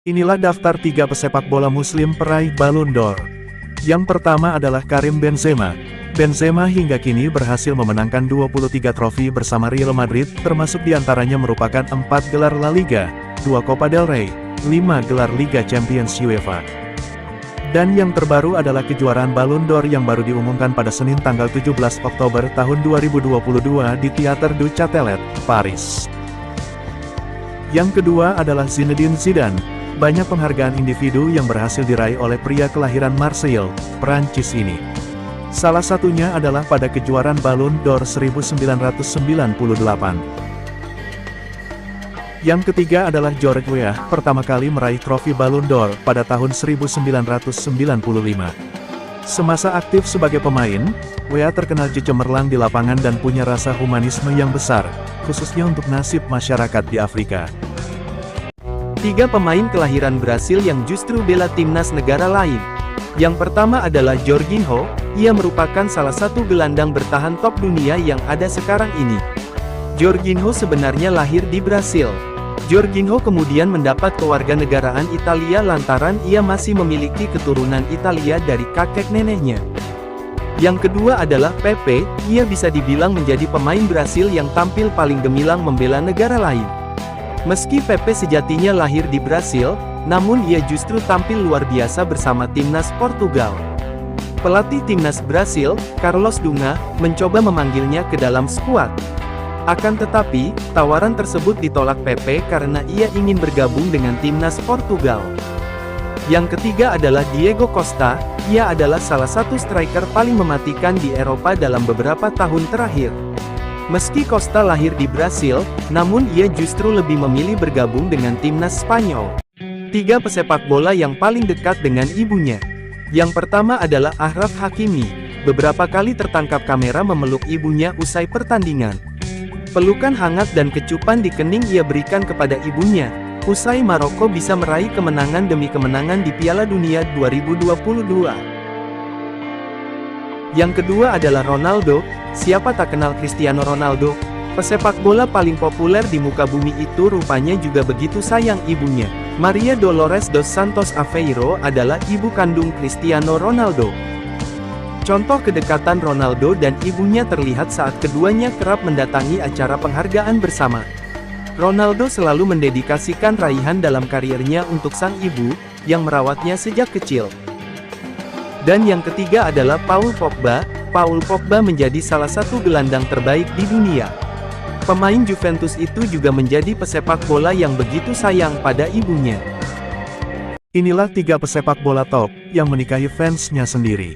Inilah daftar 3 pesepak bola muslim peraih Ballon d'Or. Yang pertama adalah Karim Benzema. Benzema hingga kini berhasil memenangkan 23 trofi bersama Real Madrid, termasuk diantaranya merupakan 4 gelar La Liga, 2 Copa del Rey, 5 gelar Liga Champions UEFA. Dan yang terbaru adalah kejuaraan Ballon d'Or yang baru diumumkan pada Senin tanggal 17 Oktober tahun 2022 di Théâtre du Châtelet, Paris. Yang kedua adalah Zinedine Zidane. Banyak penghargaan individu yang berhasil diraih oleh pria kelahiran Marseille, Prancis ini. Salah satunya adalah pada kejuaraan Ballon d'Or 1998. Yang ketiga adalah George Weah, pertama kali meraih trofi Ballon d'Or pada tahun 1995. Semasa aktif sebagai pemain, Weah terkenal cemerlang di lapangan dan punya rasa humanisme yang besar, khususnya untuk nasib masyarakat di Afrika. 3 pemain kelahiran Brasil yang justru bela timnas negara lain. Yang pertama adalah Jorginho, ia merupakan salah satu gelandang bertahan top dunia yang ada sekarang ini. Jorginho sebenarnya lahir di Brasil. Jorginho kemudian mendapat kewarganegaraan Italia lantaran ia masih memiliki keturunan Italia dari kakek neneknya. Yang kedua adalah Pepe, ia bisa dibilang menjadi pemain Brasil yang tampil paling gemilang membela negara lain. Meski Pepe sejatinya lahir di Brasil, namun ia justru tampil luar biasa bersama timnas Portugal. Pelatih timnas Brasil, Carlos Dunga, mencoba memanggilnya ke dalam skuad. Akan tetapi, tawaran tersebut ditolak Pepe karena ia ingin bergabung dengan timnas Portugal. Yang ketiga adalah Diego Costa, ia adalah salah satu striker paling mematikan di Eropa dalam beberapa tahun terakhir. Meski Costa lahir di Brasil, namun ia justru lebih memilih bergabung dengan timnas Spanyol. 3 pesepak bola yang paling dekat dengan ibunya. Yang pertama adalah Achraf Hakimi, beberapa kali tertangkap kamera memeluk ibunya usai pertandingan. Pelukan hangat dan kecupan di kening ia berikan kepada ibunya, usai Maroko bisa meraih kemenangan demi kemenangan di Piala Dunia 2022. Yang kedua adalah Ronaldo. Siapa tak kenal Cristiano Ronaldo? Pesepak bola paling populer di muka bumi itu rupanya juga begitu sayang ibunya. Maria Dolores dos Santos Aveiro adalah ibu kandung Cristiano Ronaldo. Contoh kedekatan Ronaldo dan ibunya terlihat saat keduanya kerap mendatangi acara penghargaan bersama. Ronaldo selalu mendedikasikan raihan dalam karirnya untuk sang ibu, yang merawatnya sejak kecil. Dan yang ketiga adalah Paul Pogba. Paul Pogba menjadi salah satu gelandang terbaik di dunia. Pemain Juventus itu juga menjadi pesepak bola yang begitu sayang pada ibunya. Inilah 3 pesepak bola top yang menikahi fansnya sendiri.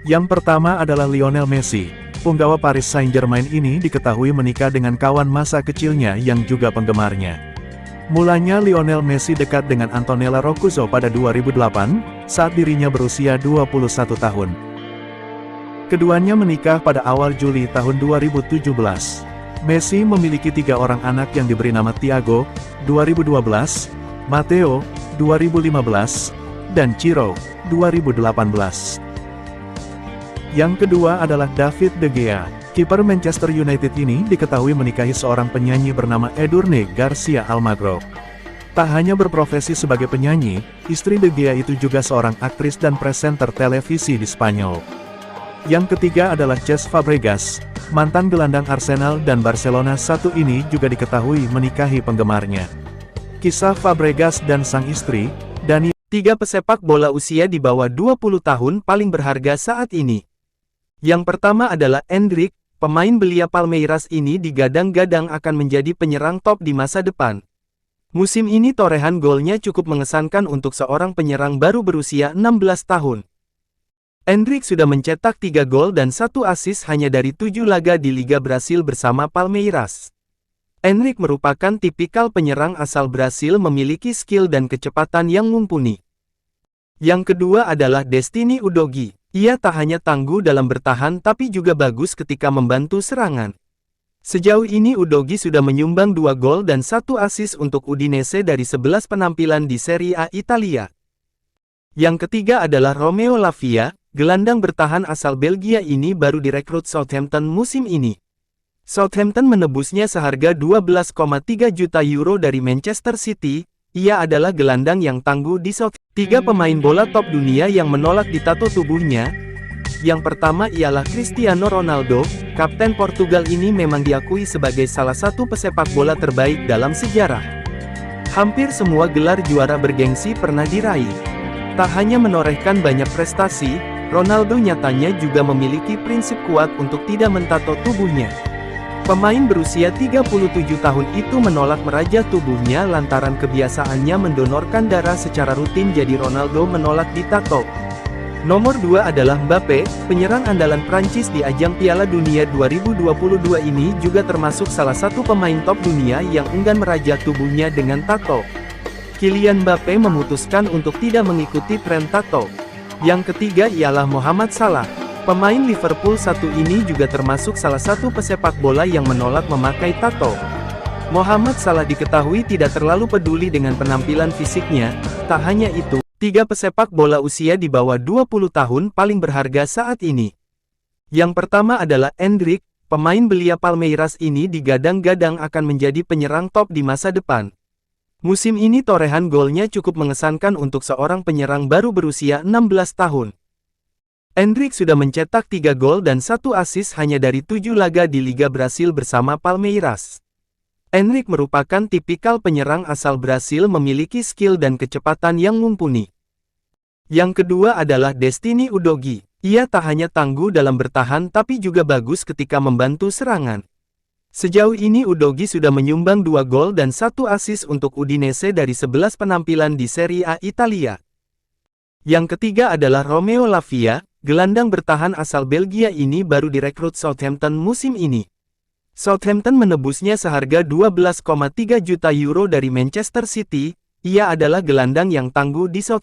Yang pertama adalah Lionel Messi. Punggawa Paris Saint-Germain ini diketahui menikah dengan kawan masa kecilnya yang juga penggemarnya. Mulanya Lionel Messi dekat dengan Antonella Roccuzzo pada 2008, saat dirinya berusia 21 tahun. Keduanya menikah pada awal Juli tahun 2017. Messi memiliki 3 orang anak yang diberi nama Thiago, 2012, Matteo, 2015, dan Ciro, 2018. Yang kedua adalah David De Gea. Kiper Manchester United ini diketahui menikahi seorang penyanyi bernama Edurne Garcia Almagro. Tak hanya berprofesi sebagai penyanyi, istri De Gea itu juga seorang aktris dan presenter televisi di Spanyol. Yang ketiga adalah Cesc Fabregas, mantan gelandang Arsenal dan Barcelona satu ini juga diketahui menikahi penggemarnya. Kisah Fabregas dan sang istri, Dani. 3 pesepak bola usia di bawah 20 tahun paling berharga saat ini. Yang pertama adalah Endrick, pemain belia Palmeiras ini digadang-gadang akan menjadi penyerang top di masa depan. Musim ini torehan golnya cukup mengesankan untuk seorang penyerang baru berusia 16 tahun. Endrick sudah mencetak 3 gol dan 1 assist hanya dari 7 laga di Liga Brasil bersama Palmeiras. Endrick merupakan tipikal penyerang asal Brasil memiliki skill dan kecepatan yang mumpuni. Yang kedua adalah Destiny Udogie. Ia tak hanya tangguh dalam bertahan tapi juga bagus ketika membantu serangan. Sejauh ini Udogie sudah menyumbang 2 gol dan 1 assist untuk Udinese dari 11 penampilan di Serie A Italia. Yang ketiga adalah Romeo Lavia. Gelandang bertahan asal Belgia ini baru direkrut Southampton musim ini. Southampton menebusnya seharga 12,3 juta euro dari Manchester City. ia adalah gelandang yang tangguh di Southampton. 3 pemain bola top dunia yang menolak ditato tubuhnya. Yang pertama ialah Cristiano Ronaldo. Kapten Portugal ini memang diakui sebagai salah satu pesepak bola terbaik dalam sejarah. Hampir semua gelar juara bergengsi pernah diraih. Tak hanya menorehkan banyak prestasi, Ronaldo nyatanya juga memiliki prinsip kuat untuk tidak mentato tubuhnya. Pemain berusia 37 tahun itu menolak merajah tubuhnya lantaran kebiasaannya mendonorkan darah secara rutin, jadi Ronaldo menolak ditato. Nomor 2 adalah Mbappe, penyerang andalan Prancis di ajang Piala Dunia 2022 ini juga termasuk salah satu pemain top dunia yang enggan merajah tubuhnya dengan tato. Kylian Mbappe memutuskan untuk tidak mengikuti tren tato. Yang ketiga ialah Mohamed Salah. Pemain Liverpool satu ini juga termasuk salah satu pesepak bola yang menolak memakai tato. Mohamed Salah diketahui tidak terlalu peduli dengan penampilan fisiknya. Tak hanya itu, 3 pesepak bola usia di bawah 20 tahun paling berharga saat ini. Yang pertama adalah Endrick, pemain belia Palmeiras ini digadang-gadang akan menjadi penyerang top di masa depan. Musim ini torehan golnya cukup mengesankan untuk seorang penyerang baru berusia 16 tahun. Endrick sudah mencetak 3 gol dan 1 assist hanya dari 7 laga di Liga Brasil bersama Palmeiras. Endrick merupakan tipikal penyerang asal Brasil, memiliki skill dan kecepatan yang mumpuni. Yang kedua adalah Destiny Udogie. Ia tak hanya tangguh dalam bertahan tapi juga bagus ketika membantu serangan. Sejauh ini Udogie sudah menyumbang 2 gol dan 1 assist untuk Udinese dari 11 penampilan di Serie A Italia. Yang ketiga adalah Romeo Lavia. Gelandang bertahan asal Belgia ini baru direkrut Southampton musim ini. Southampton menebusnya seharga 12,3 juta euro dari Manchester City. Ia adalah gelandang yang tangguh di Southampton.